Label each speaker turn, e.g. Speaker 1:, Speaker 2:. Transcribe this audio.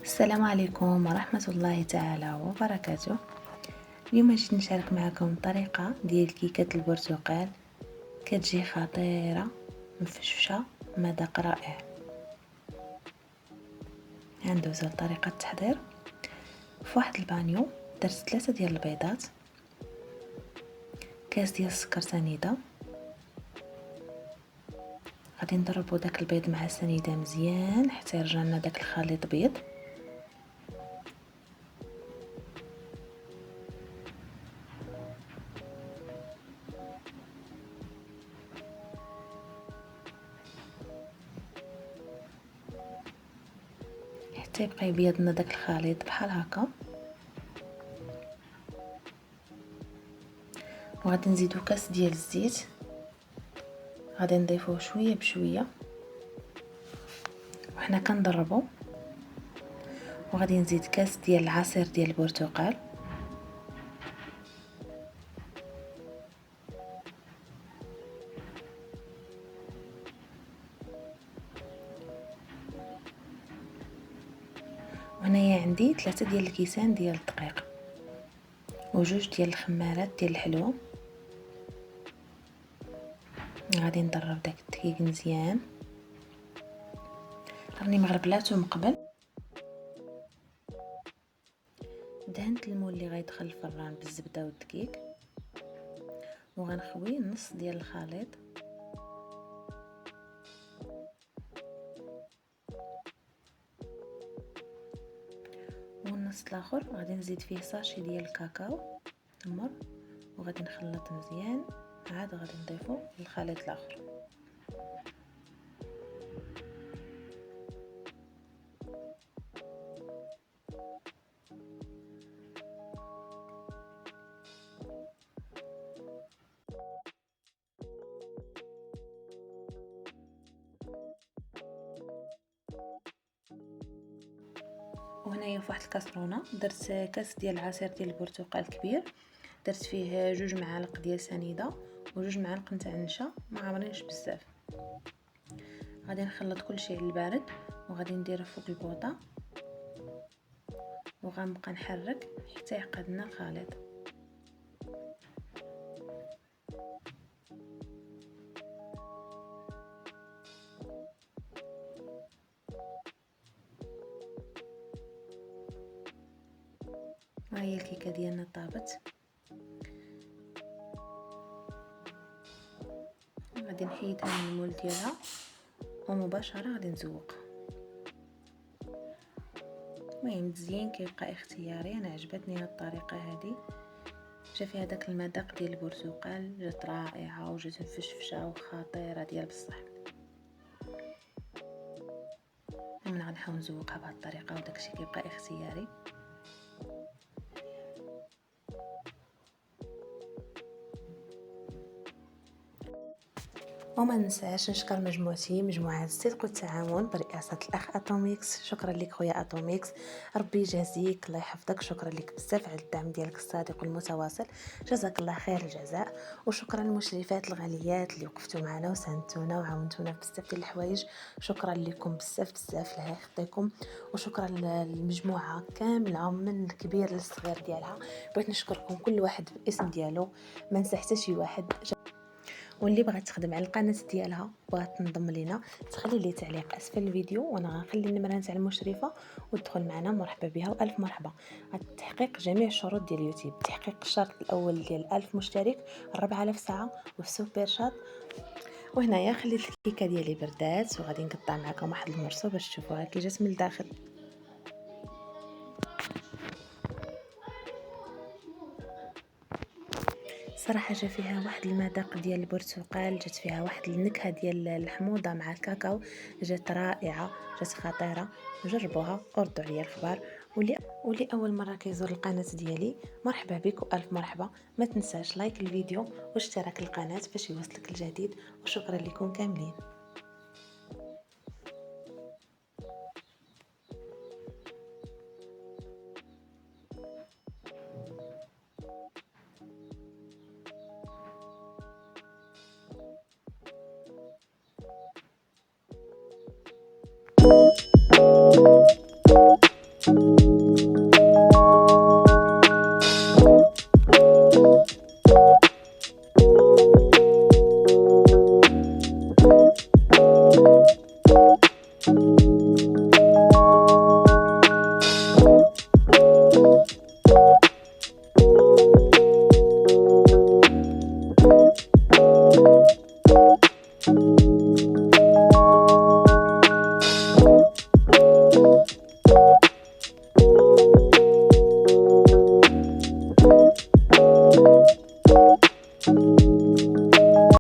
Speaker 1: السلام عليكم ورحمة الله تعالى وبركاته. اليوم جيت نشارك معكم طريقة ديال كيكة البرتقال، كتجي خطيرة مفشفشة مذاق رائع. غندوزو لطريقة التحضير. في واحد البانيو درت 3 ديال البيضات، كاس ديال السكر سنيدة. غادي نضربو داك البيض مع السنيدة مزيان حتى يرجع لنا داك الخليط بيض. حتى يبقى يبيض لنا داك الخليط بحال هكا. وغادي نزيدو كاس ديال الزيت، غادي نضيفوه شويه بشويه وحنا كنضربو. وغادي نزيد كاس ديال العصير ديال البرتقال، وهنايا عندي 3 ديال الكيسان ديال الدقيق وجوج ديال الخمارات ديال الحلوى. غادي نضرب داك الدقيق مزيان، راني مغربلاتو من قبل. دهنت المول اللي غيدخل الفران بالزبده والدقيق، وغنخوي نص ديال الخليط والنص الاخر غادي نزيد فيه ساشي ديال الكاكاو تمر، وغادي نخلط مزيان. عاد غادي نضيفو للخليط الاخر. وهنايا في واحد الكاسرونه درت كاس ديال العصير ديال البرتقال كبير، درت فيه 2 معالق ديال سنيده و2 معالق نتاع النشا ما عامرينش بزاف. غادي نخلط كلشي على البارد وغادي نديره فوق البوطه، وغنبقى نحرك حتى يعقد لنا الخليط. ها هي الكيكه ديالنا طابت. غادي نحيدها من المول ديالها ومباشره غادي نزوقها. المهم التزيين كيبقى اختياري، انا عجبتني هاد الطريقه هذه، جا فيها داك المذاق ديال البرتقال، جات رائعه وجات مفشفشه وخطيره ديال بصح. من غنحاول نزوقها بهاد الطريقه وداكشي كيبقى اختياري. وما ننساش نشكر مجموعتي مجموعة الصدق والتعاون برئاسة الأخ أتوميكس. شكرا لك خويا أتوميكس، ربي يجازيك الله يحفظك. شكرا لك بزاف على الدعم ديالك الصادق والمتواصل، جزاك الله خير الجزاء. وشكرا للمشرفات الغاليات اللي وقفتوا معنا وساندتونا وعاونتونا بزاف ديال الحوايج. شكرا لكم بزاف بزاف الله يخطيكم. وشكرا للمجموعة كاملة من الكبير للصغير ديالها. بغيت نشكركم كل واحد بالاسم ديالو، ما ننسى حتى شي واحد. واللي بغات تخدم على القناه ديالها بغات تنضم لينا تخلي لي تعليق اسفل الفيديو، وانا غنخلي النمره تاع المشرفه وتدخل معنا. مرحبا بها والف مرحبا. تحقيق جميع الشروط ديال اليوتيوب، تحقيق الشرط الاول ديال 1000 مشترك، 4000 ساعه والسوبر شات. وهنايا خليت الكيكه ديالي بردات وغادي نقطع معكم واحد المرصو باش تشوفوها كي جات من الداخل. صراحه جا فيها واحد المذاق ديال البرتقال، جات فيها واحد النكهه ديال الحموضه مع الكاكاو، جات رائعه جات خطيره. جربوها وردوا عليا الخبر. واللي اول مره كيزور القناه ديالي مرحبا بك والف مرحبا. ما تنساش لايك الفيديو واشتراك القناه باش يوصلك الجديد. وشكرا لكم كاملين.